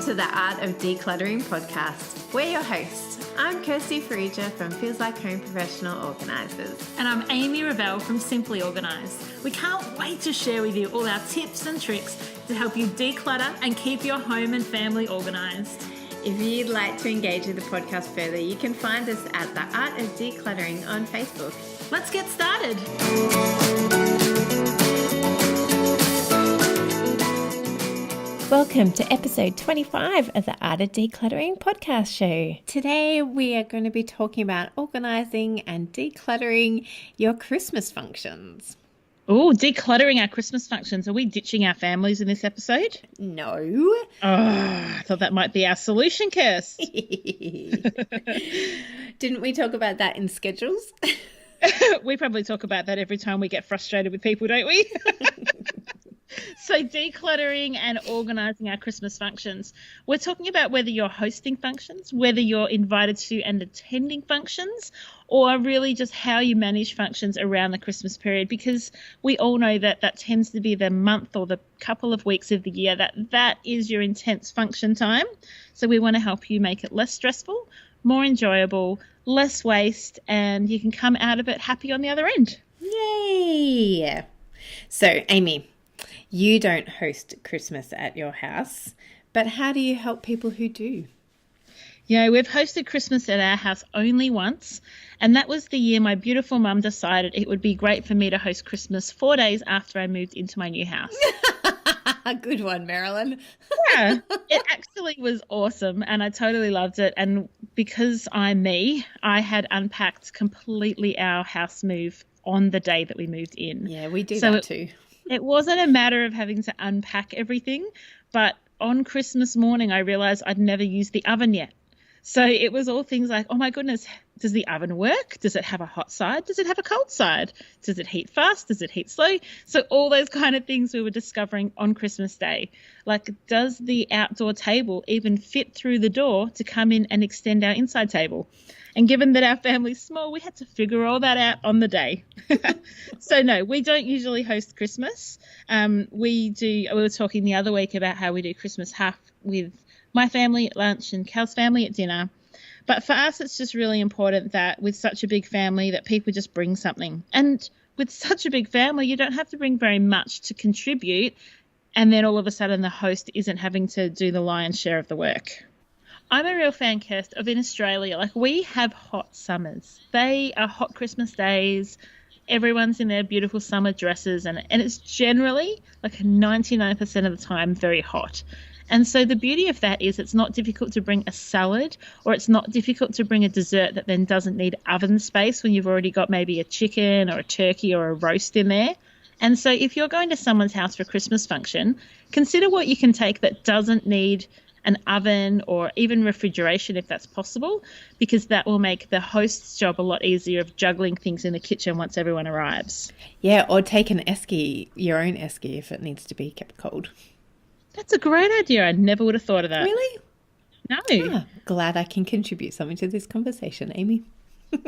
to the Art of Decluttering podcast. We're your hosts. I'm Kirsty Farija from Feels Like Home Professional Organisers. And I'm Amy Revell from Simply Organised. We can't wait to share with you all our tips and tricks to help you declutter and keep your home and family organised. If you'd like to engage with the podcast further, you can find us at the Art of Decluttering on Facebook. Let's get started. Welcome to episode 25 of the Art of Decluttering podcast show. Today we are going to be talking about organising and decluttering your Christmas functions. Oh, decluttering our Christmas functions. Are we ditching our families in this episode? No. Oh, I thought that might be our solution, Kirst. Didn't we talk about that in schedules? We probably talk about that every time we get frustrated with people, don't we? So decluttering and organising our Christmas functions. We're talking about whether you're hosting functions, whether you're invited to and attending functions, or really just how you manage functions around the Christmas period, because we all know that that tends to be the month or the couple of weeks of the year that is your intense function time. So we want to help you make it less stressful, more enjoyable, less waste, and you can come out of it happy on the other end. Yay! So, Amy, you don't host Christmas at your house, but how do you help people who do? Yeah, we've hosted Christmas at our house only once, and that was the year my beautiful mum decided it would be great for me to host Christmas 4 days after I moved into my new house. Good one, Marilyn. Yeah, it actually was awesome, and I totally loved it. And because I'm me, I had unpacked completely our house move on the day that we moved in. Yeah, we do that too. It wasn't a matter of having to unpack everything, but on Christmas morning, I realized I'd never used the oven yet. So it was all things like, oh my goodness, does the oven work? Does it have a hot side? Does it have a cold side? Does it heat fast? Does it heat slow? So all those kind of things we were discovering on Christmas Day. Like, does the outdoor table even fit through the door to come in and extend our inside table? And given that our family's small, we had to figure all that out on the day. So no, we don't usually host Christmas. We were talking the other week about how we do Christmas half with my family at lunch and Kale's family at dinner. But for us, it's just really important that with such a big family that people just bring something. And with such a big family, you don't have to bring very much to contribute. And then all of a sudden the host isn't having to do the lion's share of the work. I'm a real fan, Kirst, of in Australia, like we have hot summers. They are hot Christmas days. Everyone's in their beautiful summer dresses and it's generally like 99% of the time very hot. And so the beauty of that is it's not difficult to bring a salad or it's not difficult to bring a dessert that then doesn't need oven space when you've already got maybe a chicken or a turkey or a roast in there. And so if you're going to someone's house for a Christmas function, consider what you can take that doesn't need an oven or even refrigeration if that's possible, because that will make the host's job a lot easier of juggling things in the kitchen once everyone arrives. Yeah, or take an esky, your own esky if it needs to be kept cold. That's a great idea. I never would have thought of that. Really? No. Glad I can contribute something to this conversation, Amy.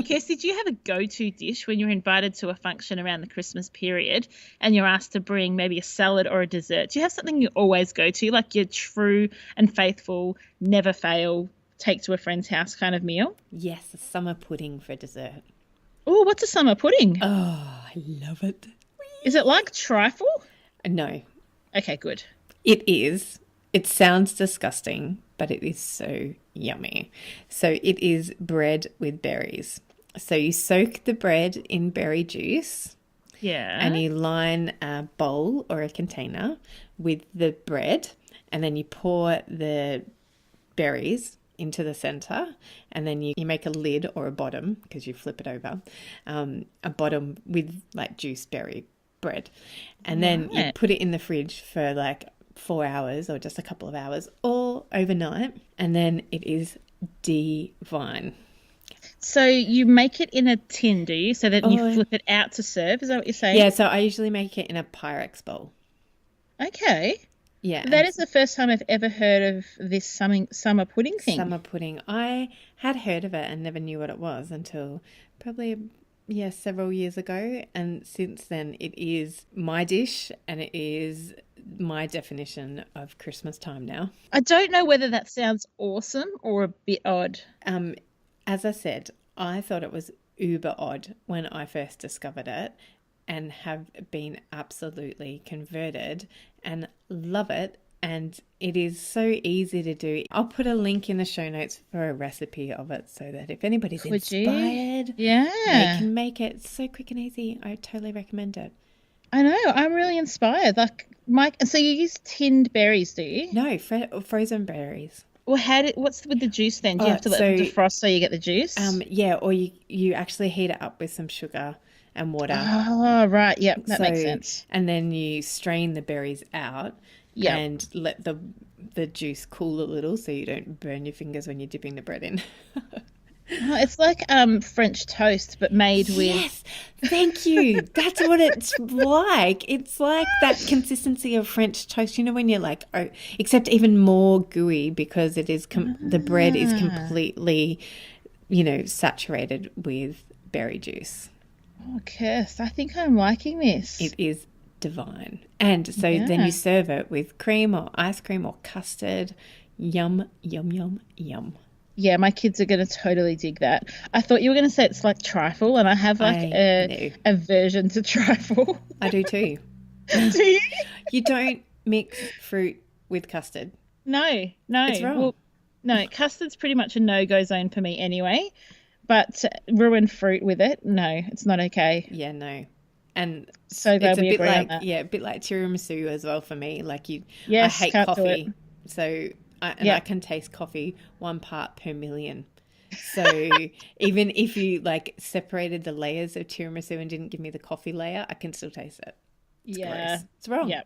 Kirsty, do you have a go-to dish when you're invited to a function around the Christmas period and you're asked to bring maybe a salad or a dessert? Do you have something you always go to, like your true and faithful, never fail, take to a friend's house kind of meal? Yes, a summer pudding for dessert. Oh, what's a summer pudding? Oh, I love it. Is it like trifle? No. Okay, good. It is. It sounds disgusting, but it is so yummy. So it is bread with berries. So you soak the bread in berry juice. Yeah. And you line a bowl or a container with the bread, and then you pour the berries into the center, and then you make a lid or a bottom, because you flip it over, a bottom with like juice berry bread. And then you put it in the fridge for like 4 hours or just a couple of hours or overnight, and then it is divine. So you make it in a tin, do you? So that you flip it out to serve? Is that what you're saying? Yeah, so I usually make it in a Pyrex bowl. Okay. Yeah. That is the first time I've ever heard of this summer pudding thing. Summer pudding. I had heard of it and never knew what it was until probably several years ago. And since then, it is my dish and it is my definition of Christmas time now. I don't know whether that sounds awesome or a bit odd. As I said, I thought it was uber odd when I first discovered it, and have been absolutely converted and love it. And it is so easy to do. I'll put a link in the show notes for a recipe of it so that if anybody's inspired, they can make it so quick and easy. I totally recommend it. I know. I'm really inspired. Like, Mike, so you use tinned berries, do you? No, frozen berries. Well, what's with the juice then? Do you have to let them defrost so you get the juice? Yeah, or you actually heat it up with some sugar and water. Oh, right. Yep, that makes sense. And then you strain the berries out and let the juice cool a little so you don't burn your fingers when you're dipping the bread in. Oh, it's like French toast, but made with... Yes, thank you. That's what it's like. It's like that consistency of French toast. You know when you're like, oh, except even more gooey because it is the bread is completely, saturated with berry juice. Oh, Kirst, I think I'm liking this. It is divine. And so then you serve it with cream or ice cream or custard. Yum, yum, yum, yum. Yeah, my kids are going to totally dig that. I thought you were going to say it's like trifle, and I have like a aversion to trifle. I do too. Do you? You don't mix fruit with custard. No. It's wrong. Well, no, custard's pretty much a no-go zone for me anyway. But ruin fruit with it, no, it's not okay. Yeah, no. And so glad we agree on that. Yeah, a bit like tiramisu as well for me. Like I hate can't coffee. do it. So I can taste coffee 1 part per million. So even if you like separated the layers of tiramisu and didn't give me the coffee layer, I can still taste it. It's gross. It's wrong. Yeah.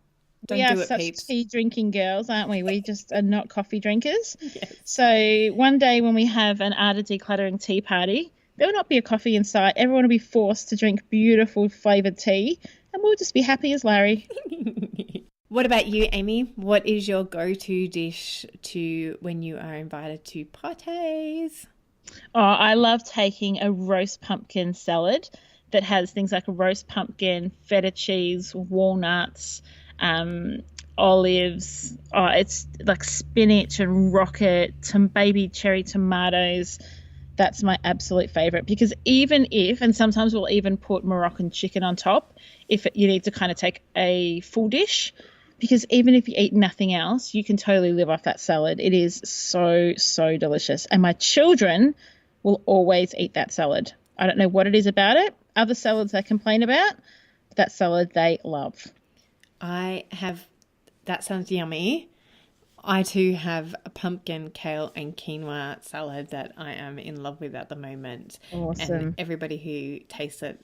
Don't we are do it, such peeps. tea drinking girls, aren't we? We just are not coffee drinkers. Yes. So one day when we have an Art of Decluttering tea party, there will not be a coffee in sight. Everyone will be forced to drink beautiful flavoured tea, and we'll just be happy as Larry. What about you, Amy? What is your go-to dish to when you are invited to parties? Oh, I love taking a roast pumpkin salad that has things like a roast pumpkin, feta cheese, walnuts, olives. Oh, it's like spinach and rocket, some baby cherry tomatoes. That's my absolute favourite because and sometimes we'll even put Moroccan chicken on top if you need to kind of take a full dish, because even if you eat nothing else, you can totally live off that salad. It is so, so delicious. And my children will always eat that salad. I don't know what it is about it. Other salads they complain about, but that salad they love. That sounds yummy. I too have a pumpkin, kale and quinoa salad that I am in love with at the moment. Awesome. And everybody who tastes it,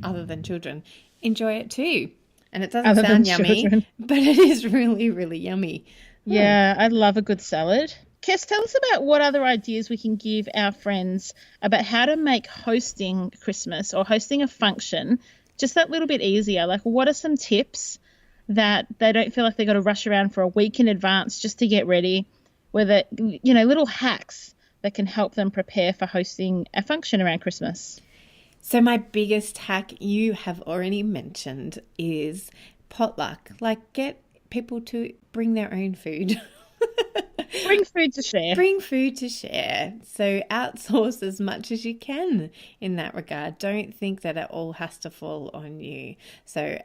other than children, enjoy it too. And it doesn't sound yummy, but it is really, really yummy. Yeah, I love a good salad. Kes, tell us about what other ideas we can give our friends about how to make hosting Christmas or hosting a function just that little bit easier. Like, what are some tips that they don't feel like they've got to rush around for a week in advance just to get ready, whether, little hacks that can help them prepare for hosting a function around Christmas? So my biggest hack you have already mentioned is potluck. Like, get people to bring their own food. Bring food to share. Bring food to share. So outsource as much as you can in that regard. Don't think that it all has to fall on you. So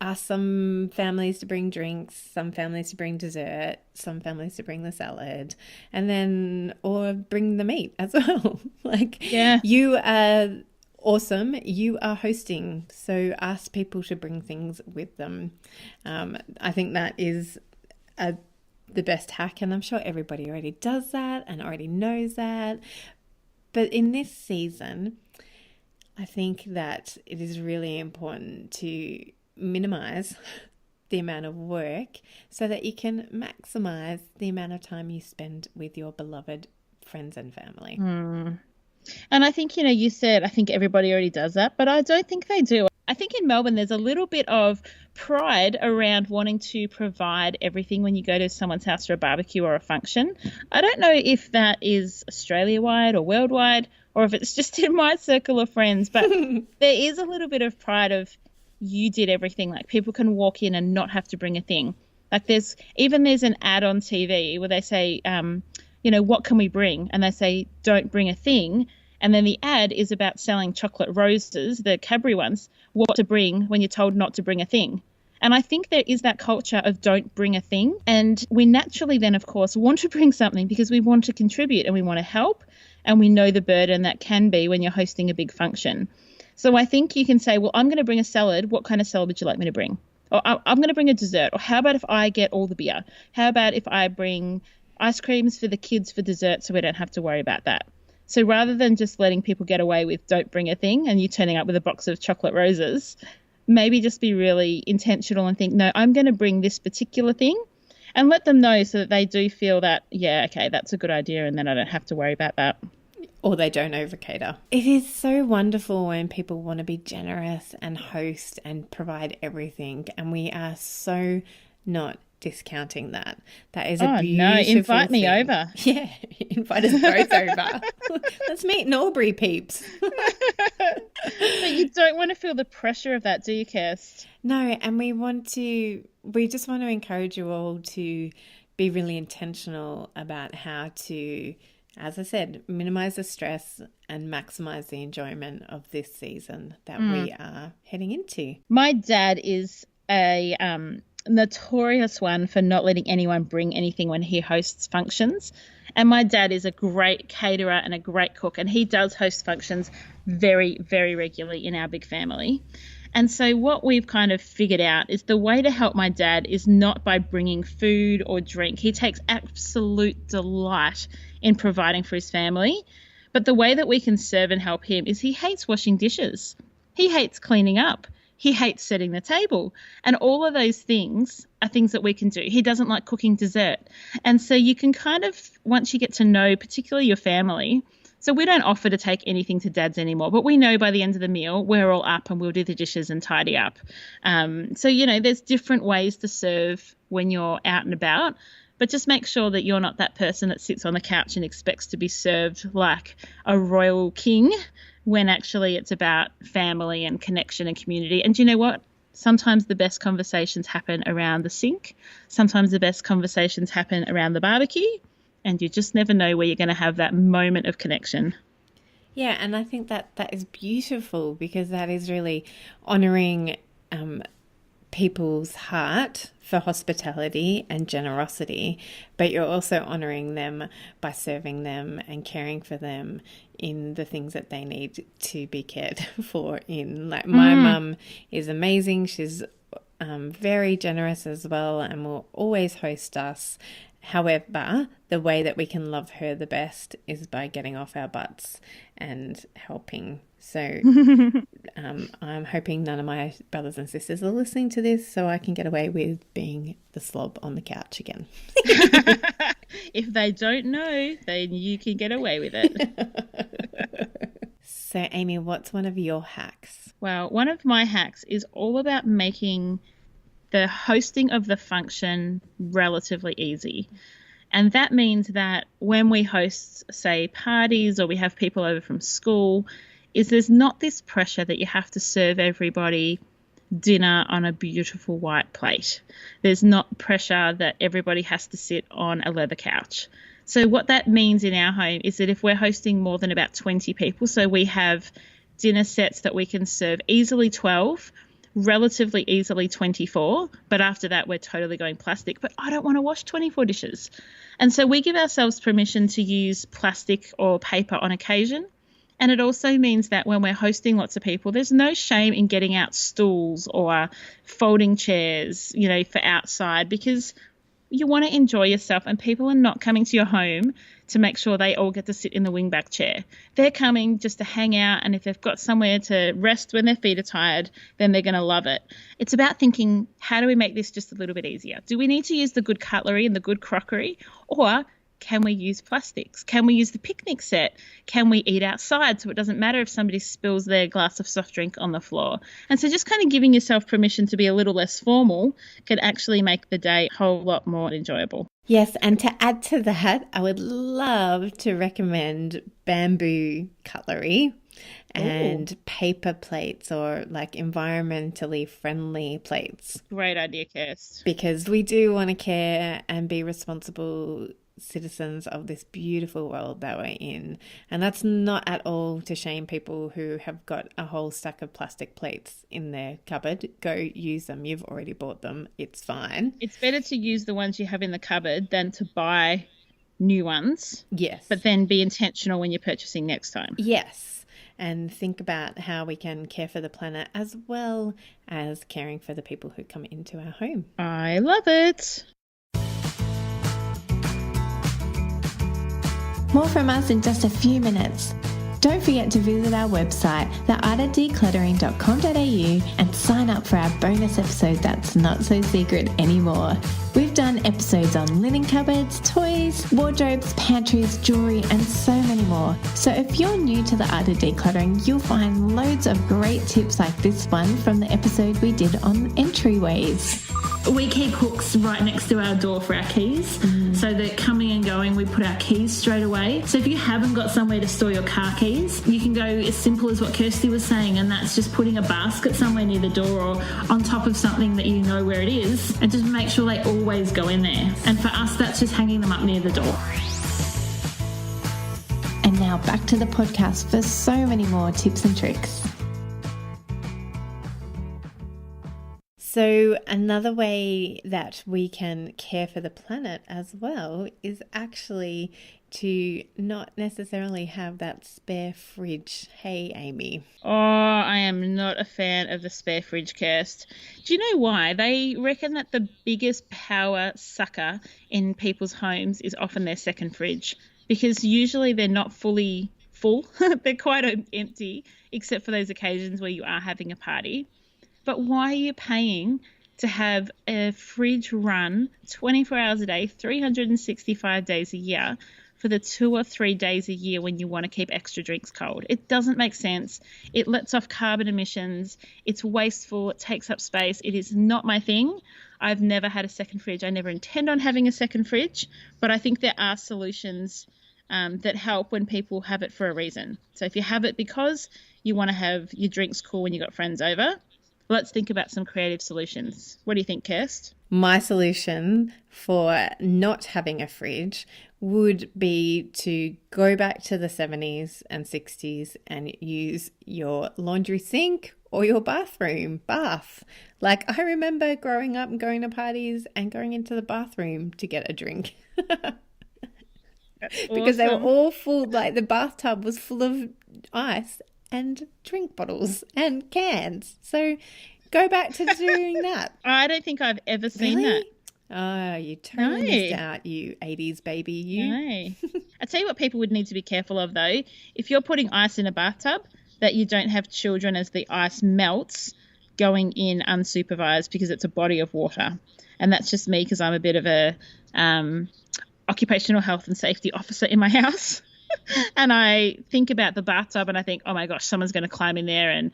ask some families to bring drinks, some families to bring dessert, some families to bring the salad, and then, or bring the meat as well. You are awesome. You are hosting. So ask people to bring things with them. I think that is the best hack, and I'm sure everybody already does that and already knows that. But in this season, I think that it is really important to minimize the amount of work so that you can maximize the amount of time you spend with your beloved friends and family. And I think, you said, I think everybody already does that, but I don't think they do. I think in Melbourne, there's a little bit of pride around wanting to provide everything when you go to someone's house for a barbecue or a function. I don't know if that is Australia-wide or worldwide, or if it's just in my circle of friends, but there is a little bit of pride of, you did everything. Like people can walk in and not have to bring a thing. Like there's an ad on TV where they say, what can we bring? And they say, don't bring a thing. And then the ad is about selling chocolate roses, the Cadbury ones, what to bring when you're told not to bring a thing. And I think there is that culture of don't bring a thing. And we naturally then, of course, want to bring something because we want to contribute and we want to help. And we know the burden that can be when you're hosting a big function. So I think you can say, well, I'm going to bring a salad. What kind of salad would you like me to bring? Or I'm going to bring a dessert. Or how about if I get all the beer? How about if I bring ice creams for the kids for dessert so we don't have to worry about that? So rather than just letting people get away with don't bring a thing and you turning up with a box of chocolate roses, maybe just be really intentional and think, no, I'm going to bring this particular thing, and let them know so that they do feel that, yeah, okay, that's a good idea, and then I don't have to worry about that. Or they don't overcater. It is so wonderful when people want to be generous and host and provide everything, and we are so not discounting that. That is a beautiful no, invite thing. me over. Yeah, invite us both over. Let's meet Norbury peeps. But you don't want to feel the pressure of that, do you, Kirst? No, and we just want to encourage you all to be really intentional about how to, as I said, minimize the stress and maximize the enjoyment of this season that we are heading into. My dad is a notorious one for not letting anyone bring anything when he hosts functions. And my dad is a great caterer and a great cook, and he does host functions very, very regularly in our big family. And so what we've kind of figured out is the way to help my dad is not by bringing food or drink. He takes absolute delight in providing for his family. But the way that we can serve and help him is he hates washing dishes. He hates cleaning up. He hates setting the table. And all of those things are things that we can do. He doesn't like cooking dessert. And so you can kind of, once you get to know particularly your family, so we don't offer to take anything to Dad's anymore, but we know by the end of the meal we're all up and we'll do the dishes and tidy up. So, there's different ways to serve when you're out and about, but just make sure that you're not that person that sits on the couch and expects to be served like a royal king, when actually it's about family and connection and community. And you know what? Sometimes the best conversations happen around the sink. Sometimes the best conversations happen around the barbecue. And you just never know where you're going to have that moment of connection. Yeah, and I think that is beautiful, because that is really honouring people's heart for hospitality and generosity, but you're also honouring them by serving them and caring for them in the things that they need to be cared for in. Like my mum is amazing. She's very generous as well and will always host us. However, the way that we can love her the best is by getting off our butts and helping. So I'm hoping none of my brothers and sisters are listening to this, so I can get away with being the slob on the couch again. If they don't know, then you can get away with it. So, Amy, what's one of your hacks? Well, one of my hacks is all about making the hosting of the function relatively easy. And that means that when we host, say, parties, or we have people over from school, is there's not this pressure that you have to serve everybody dinner on a beautiful white plate. There's not pressure that everybody has to sit on a leather couch. So what that means in our home is that if we're hosting more than about 20 people, so we have dinner sets that we can serve easily 12, relatively easily 24, but after that we're totally going plastic. But I don't want to wash 24 dishes. And so we give ourselves permission to use plastic or paper on occasion. And it also means that when we're hosting lots of people, there's no shame in getting out stools or folding chairs, for outside, because you want to enjoy yourself, and people are not coming to your home to make sure they all get to sit in the wingback chair. They're coming just to hang out, and if they've got somewhere to rest when their feet are tired, then they're going to love it. It's about thinking, how do we make this just a little bit easier? Do we need to use the good cutlery and the good crockery, or can we use plastics? Can we use the picnic set? Can we eat outside so it doesn't matter if somebody spills their glass of soft drink on the floor? And so just kind of giving yourself permission to be a little less formal can actually make the day a whole lot more enjoyable. Yes, and to add to that, I would love to recommend bamboo cutlery. and paper plates, or like environmentally friendly plates. Great idea, Kirst. Because we do want to care and be responsible citizens of this beautiful world that we're in. And that's not at all to shame people who have got a whole stack of plastic plates in their cupboard. Go use them. You've already bought them. It's fine. It's better to use the ones you have in the cupboard than to buy new ones. Yes. But then be intentional when you're purchasing next time. Yes. And think about how we can care for the planet as well as caring for the people who come into our home. I love it. More from us in just a few minutes. Don't forget to visit our website, theartofdecluttering.com.au, and sign up for our bonus episode that's not so secret anymore. We've done episodes on linen cupboards, toys, wardrobes, pantries, jewellery, and so many more. So if you're new to the art of decluttering, you'll find loads of great tips like this one from the episode we did on entryways. We keep hooks right next to our door for our keys, so that coming and going, we put our keys straight away. So if you haven't got somewhere to store your car keys, you can go as simple as what Kirsty was saying, and that's just putting a basket somewhere near the door or on top of something that you know where it is, and just make sure they always go in there. And for us, that's just hanging them up near the door. And now back to the podcast for so many more tips and tricks. So another way that we can care for the planet as well is actually to not necessarily have that spare fridge. Hey, Amy. Oh, I am not a fan of the spare fridge, Kirst. Do you know why? They reckon that the biggest power sucker in people's homes is often their second fridge, because usually they're not fully full. They're quite empty, except for those occasions where you are having a party. But why are you paying to have a fridge run 24 hours a day, 365 days a year for the 2 or 3 days a year when you want to keep extra drinks cold? It doesn't make sense. It lets off carbon emissions. It's wasteful. It takes up space. It is not my thing. I've never had a second fridge. I never intend on having a second fridge, but I think there are solutions that help when people have it for a reason. So if you have it because you want to have your drinks cool when you got friends over, let's think about some creative solutions. What do you think, Kirst? My solution for not having a fridge would be to go back to the 70s and 60s and use your laundry sink or your bath. Like, I remember growing up and going to parties and going into the bathroom to get a drink. Because they were all full, like the bathtub was full of ice and drink bottles and cans. So go back to doing that. I don't think I've ever seen that. Oh, you totally missed out, you 80s baby. You. No. I tell you what people would need to be careful of, though. If you're putting ice in a bathtub, that you don't have children as the ice melts going in unsupervised, because it's a body of water. And that's just me, because I'm a bit of a occupational health and safety officer in my house. And I think about the bathtub and I think, oh my gosh, someone's going to climb in there and,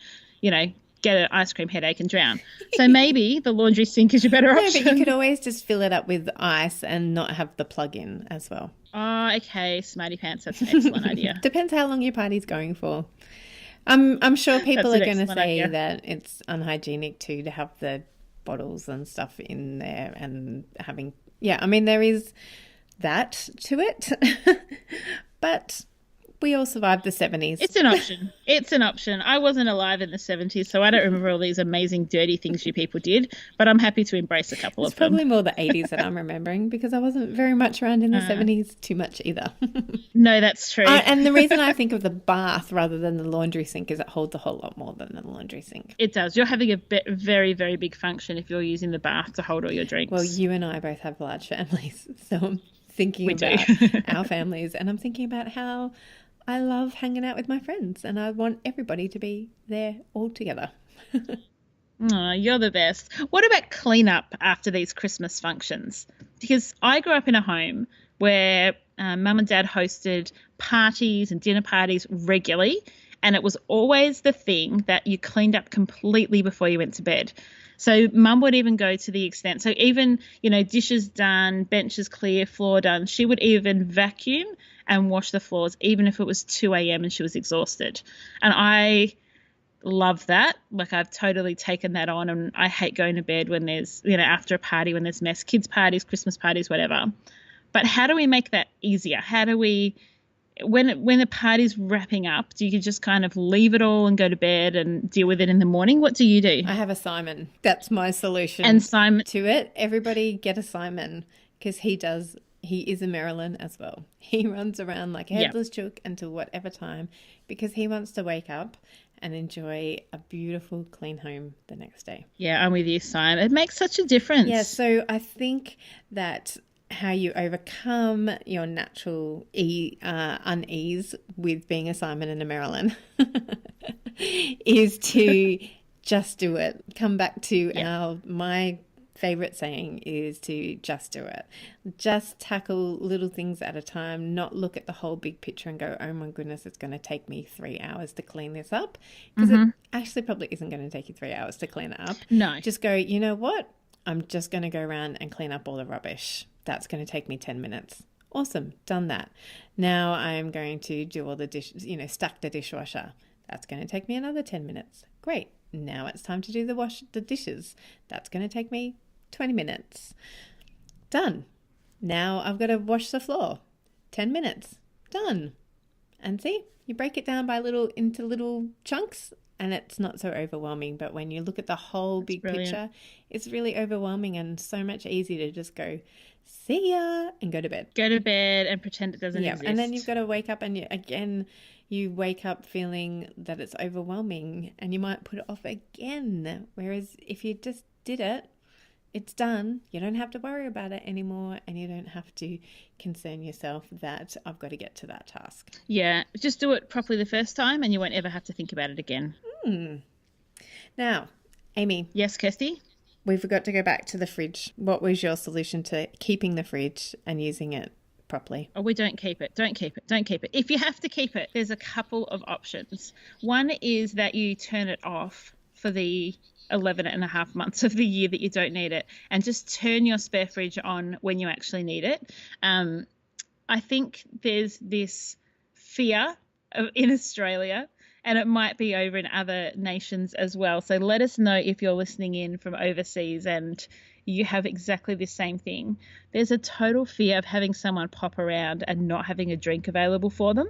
get an ice cream headache and drown. So maybe the laundry sink is your better option. But you could always just fill it up with ice and not have the plug in as well. Oh, okay. Smarty pants. That's an excellent idea. Depends how long your party's going for. I'm sure people are going to say that it's unhygienic too to have the bottles and stuff in there and having, there is that to it. But we all survived the 70s. It's an option. I wasn't alive in the 70s, so I don't remember all these amazing dirty things you people did, but I'm happy to embrace a couple of them. It's probably more the 80s that I'm remembering, because I wasn't very much around in the 70s too much either. No, that's true. And the reason I think of the bath rather than the laundry sink is it holds a whole lot more than the laundry sink. It does. You're having a very, very big function if you're using the bath to hold all your drinks. Well, you and I both have large families, so I'm thinking about our families, and I'm thinking about how I love hanging out with my friends and I want everybody to be there all together. Oh, you're the best. What about clean up after these Christmas functions? Because I grew up in a home where mum and dad hosted parties and dinner parties regularly, and it was always the thing that you cleaned up completely before you went to bed. So mum would even go to the extent, so even, dishes done, benches clear, floor done, she would even vacuum and wash the floors, even if it was 2 a.m. and she was exhausted. And I love that. Like, I've totally taken that on, and I hate going to bed when there's, after a party, when there's mess, kids parties, Christmas parties, whatever. But how do we make that easier? How do we, when the party's wrapping up, do you just kind of leave it all and go to bed and deal with it in the morning? What do you do? I have a Simon. That's my solution And Simon to it. Everybody get a Simon, because he is a Maryland as well. He runs around like a headless chook until whatever time, because he wants to wake up and enjoy a beautiful, clean home the next day. Yeah, I'm with you, Simon. It makes such a difference. Yeah, so I think that how you overcome your natural unease with being a Simon and a Marilyn is to just do it. Come back to my favorite saying is to just do it. Just tackle little things at a time, not look at the whole big picture and go, oh my goodness, it's going to take me 3 hours to clean this up. Because it actually probably isn't going to take you 3 hours to clean it up. No. Just go, you know what? I'm just going to go around and clean up all the rubbish. That's going to take me 10 minutes. Awesome. Done that. Now I'm going to do all the dishes, stack the dishwasher. That's going to take me another 10 minutes. Great. Now it's time to do the dishes. That's going to take me 20 minutes. Done. Now I've got to wash the floor. 10 minutes. Done. And see, you break it down into little chunks, and it's not so overwhelming. But when you look at the whole big picture, it's really overwhelming and so much easier to just go, see ya, and go to bed. Go to bed and pretend it doesn't exist. And then you've got to wake up, and you wake up feeling that it's overwhelming, and you might put it off again. Whereas if you just did it, it's done. You don't have to worry about it anymore, and you don't have to concern yourself that I've got to get to that task. Yeah, just do it properly the first time, and you won't ever have to think about it again. Now, Amy. Yes, Kirsty? We forgot to go back to the fridge. What was your solution to keeping the fridge and using it properly? Oh, we don't keep it. Don't keep it. Don't keep it. If you have to keep it, there's a couple of options. One is that you turn it off for the 11 and a half months of the year that you don't need it, and just turn your spare fridge on when you actually need it. I think there's this fear in Australia, and it might be over in other nations as well. So let us know if you're listening in from overseas and you have exactly the same thing. There's a total fear of having someone pop around and not having a drink available for them.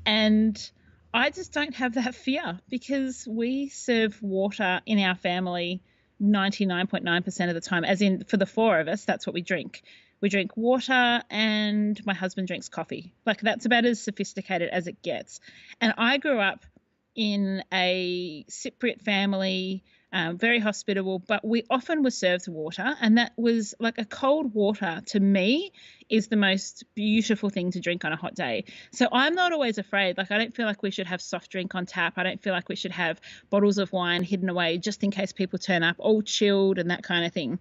And I just don't have that fear, because we serve water in our family 99.9% of the time, as in for the four of us, that's what we drink. We drink water, and my husband drinks coffee. Like, that's about as sophisticated as it gets. And I grew up in a Cypriot family, very hospitable, but we often were served water, and that was like a cold water to me is the most beautiful thing to drink on a hot day. So I'm not always afraid. Like, I don't feel like we should have soft drink on tap. I don't feel like we should have bottles of wine hidden away just in case people turn up, all chilled and that kind of thing.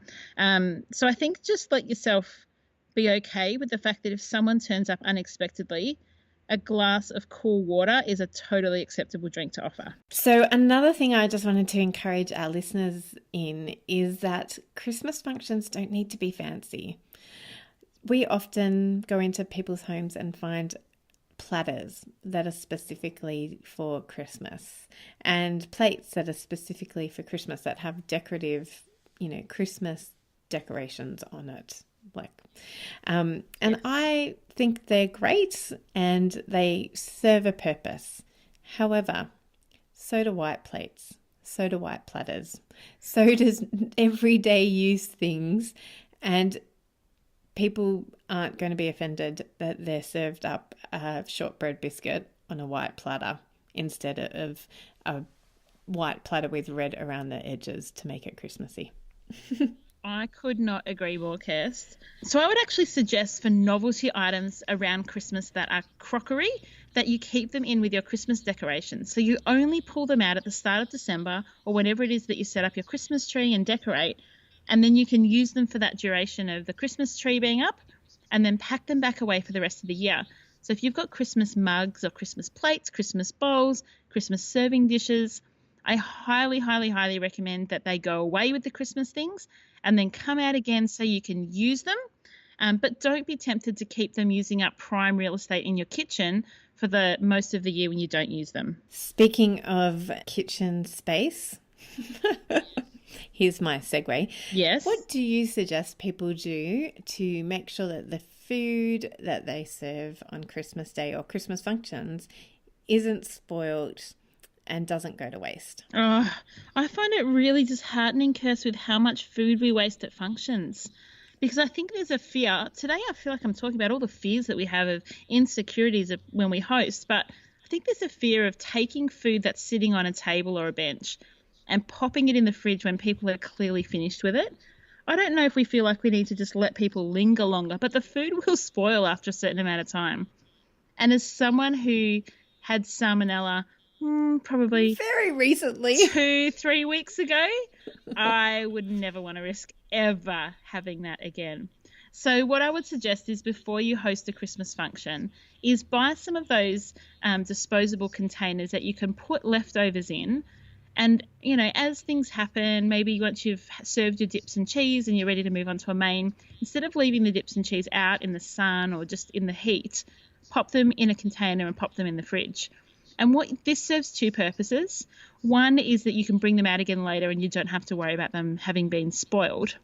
So I think just let yourself be okay with the fact that if someone turns up unexpectedly, a glass of cool water is a totally acceptable drink to offer. So another thing I just wanted to encourage our listeners in is that Christmas functions don't need to be fancy. We often go into people's homes and find platters that are specifically for Christmas, and plates that are specifically for Christmas that have decorative, Christmas decorations on it. And I think they're great and they serve a purpose. However, so do white plates, so do white platters, so does everyday use things, and people aren't going to be offended that they're served up a shortbread biscuit on a white platter instead of a white platter with red around the edges to make it Christmassy. I could not agree more, Kirst. So I would actually suggest for novelty items around Christmas that are crockery, that you keep them in with your Christmas decorations. So you only pull them out at the start of December or whenever it is that you set up your Christmas tree and decorate, and then you can use them for that duration of the Christmas tree being up, and then pack them back away for the rest of the year. So if you've got Christmas mugs or Christmas plates, Christmas bowls, Christmas serving dishes, I highly, highly, highly recommend that they go away with the Christmas things and then come out again so you can use them. But don't be tempted to keep them using up prime real estate in your kitchen for the most of the year when you don't use them. Speaking of kitchen space, here's my segue. Yes. What do you suggest people do to make sure that the food that they serve on Christmas Day or Christmas functions isn't spoiled and doesn't go to waste? Oh, I find it really disheartening, Kirst, with how much food we waste at functions. Because I think there's a fear. Today I feel like I'm talking about all the fears that we have of insecurities of when we host, but I think there's a fear of taking food that's sitting on a table or a bench and popping it in the fridge when people are clearly finished with it. I don't know if we feel like we need to just let people linger longer, but the food will spoil after a certain amount of time. And as someone who had salmonella probably very recently, 2-3 weeks ago, I would never want to risk ever having that again. So what I would suggest is before you host a Christmas function is buy some of those disposable containers that you can put leftovers in. And, you know, as things happen, maybe once you've served your dips and cheese and you're ready to move on to a main, instead of leaving the dips and cheese out in the sun or just in the heat, pop them in a container and pop them in the fridge. And what this serves two purposes. One is that you can bring them out again later and you don't have to worry about them having been spoiled.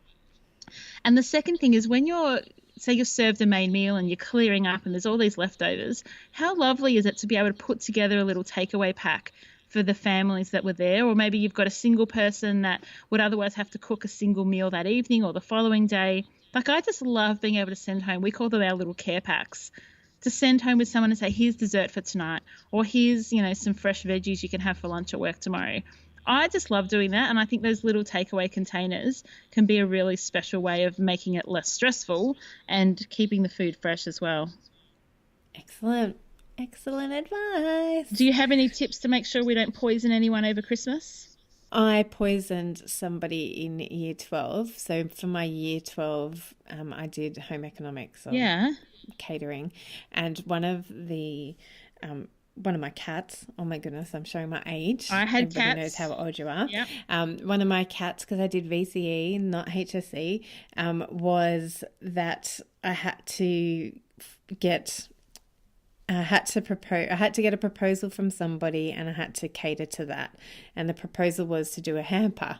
And the second thing is when you're served a main meal and you're clearing up and there's all these leftovers, how lovely is it to be able to put together a little takeaway pack for the families that were there? Or maybe you've got a single person that would otherwise have to cook a single meal that evening or the following day. Like, I just love being able to send home, we call them our little care packs, to send home with someone and say, here's dessert for tonight, or here's, you know, some fresh veggies you can have for lunch at work tomorrow. I just love doing that, and I think those little takeaway containers can be a really special way of making it less stressful and keeping the food fresh as well. Excellent advice. Do you have any tips to make sure we don't poison anyone over Christmas? I poisoned somebody in year 12. So for my year 12, I did home economics or catering. And one of my cats, oh my goodness, I'm showing my age. I had Everybody cats. knows how old you are. Yep. One of my cats, because I did VCE, not HSE, was that I had to get a proposal from somebody and I had to cater to that. And the proposal was to do a hamper.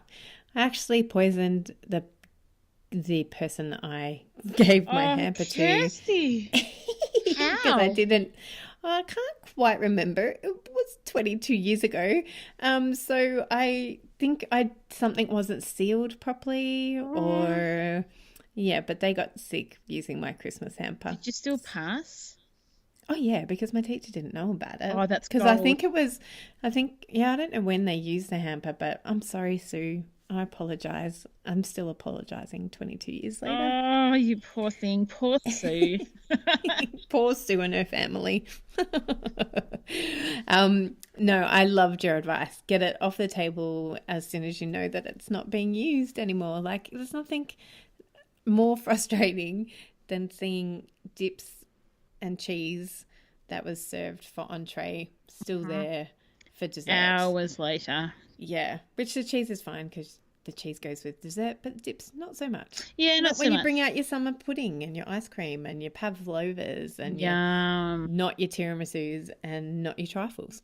I actually poisoned the person I gave my hamper Kirsty. to. Because I can't quite remember. It was 22 years ago. So I think something wasn't sealed properly or, but they got sick using my Christmas hamper. Did you still pass? Oh, yeah, because my teacher didn't know about it. Oh, that's because I don't know when they used the hamper, but I'm sorry, Sue. I apologise. I'm still apologising 22 years later. Oh, you poor thing. Poor Sue. Poor Sue and her family. No, I loved your advice. Get it off the table as soon as you know that it's not being used anymore. Like, there's nothing more frustrating than seeing dips and cheese that was served for entree still there for dessert. Hours later. Yeah, which the cheese is fine because the cheese goes with dessert, but dips not so much. Yeah, not so when much. you bring out your summer pudding and your ice cream and your pavlovas and not your tiramisus and not your trifles.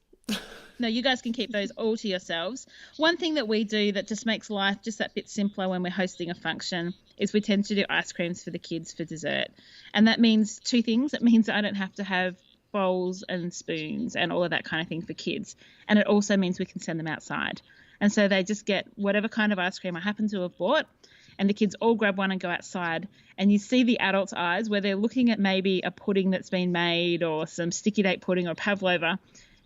No, you guys can keep those all to yourselves. One thing that we do that just makes life just that bit simpler when we're hosting a function is we tend to do ice creams for the kids for dessert. And that means two things. It means I don't have to have bowls and spoons and all of that kind of thing for kids. And it also means we can send them outside. And so they just get whatever kind of ice cream I happen to have bought, and the kids all grab one and go outside. And you see the adults' eyes where they're looking at maybe a pudding that's been made or some sticky date pudding or pavlova.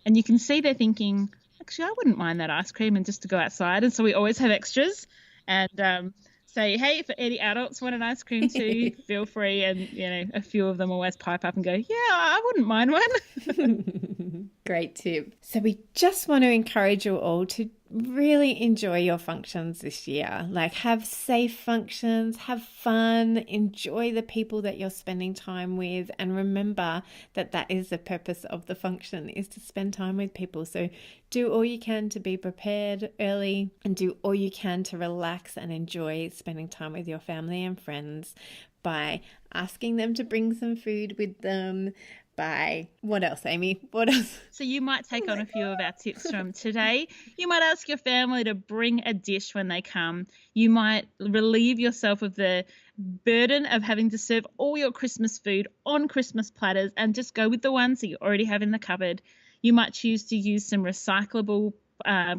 And you can see they're thinking, actually, I wouldn't mind that ice cream and just to go outside. And so we always have extras and say, hey, if any adults want an ice cream too, feel free. And, you know, a few of them always pipe up and go, yeah, I wouldn't mind one. Great tip. So we just want to encourage you all to really enjoy your functions this year. Like, have safe functions, have fun, enjoy the people that you're spending time with, and remember that that is the purpose of the function, is to spend time with people. So do all you can to be prepared early and do all you can to relax and enjoy spending time with your family and friends. by asking them to bring some food with them, by what else, Amy? What else? So you might take on a few of our tips from today. You might ask your family to bring a dish when they come. You might relieve yourself of the burden of having to serve all your Christmas food on Christmas platters and just go with the ones that you already have in the cupboard. You might choose to use some recyclable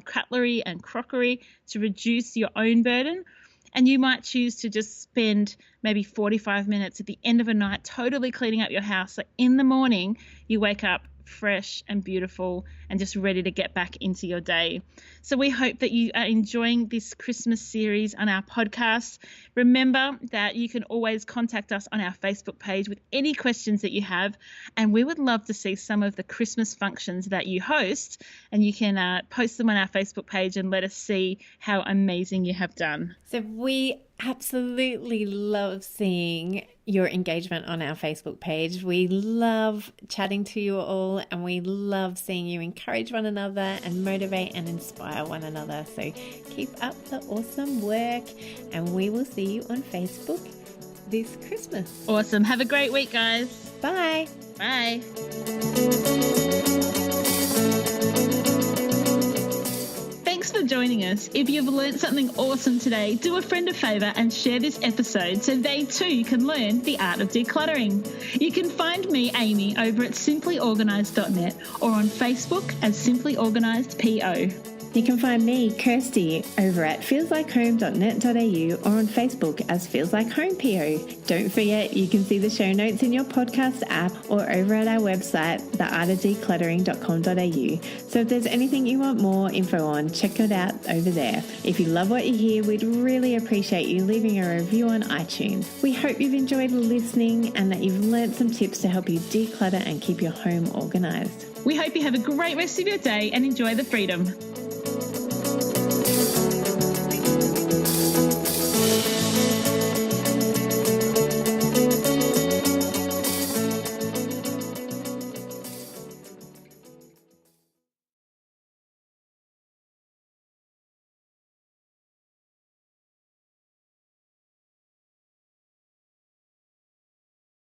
cutlery and crockery to reduce your own burden. And you might choose to just spend maybe 45 minutes at the end of a night totally cleaning up your house. So in the morning, you wake up fresh and beautiful and just ready to get back into your day. So we hope that you are enjoying this Christmas series on our podcast. Remember that you can always contact us on our Facebook page with any questions that you have, and we would love to see some of the Christmas functions that you host, and you can post them on our Facebook page and let us see how amazing you have done. So we absolutely love seeing your engagement on our Facebook page. We love chatting to you all, and we love seeing you encourage one another and motivate and inspire one another. So keep up the awesome work, and we will see you on Facebook this Christmas. Awesome. Have a great week, guys. Bye. Bye. Thanks for joining us. If you've learned something awesome today, do a friend a favour and share this episode so they too can learn the art of decluttering. You can find me, Amy, over at simplyorganised.net or on Facebook as Simply Organised PO. You can find me, Kirsty, over at feelslikehome.net.au or on Facebook as Feels Like Home PO. Don't forget, you can see the show notes in your podcast app or over at our website, theartofdecluttering.com.au. So if there's anything you want more info on, check it out over there. If you love what you hear, we'd really appreciate you leaving a review on iTunes. We hope you've enjoyed listening and that you've learned some tips to help you declutter and keep your home organised. We hope you have a great rest of your day and enjoy the freedom.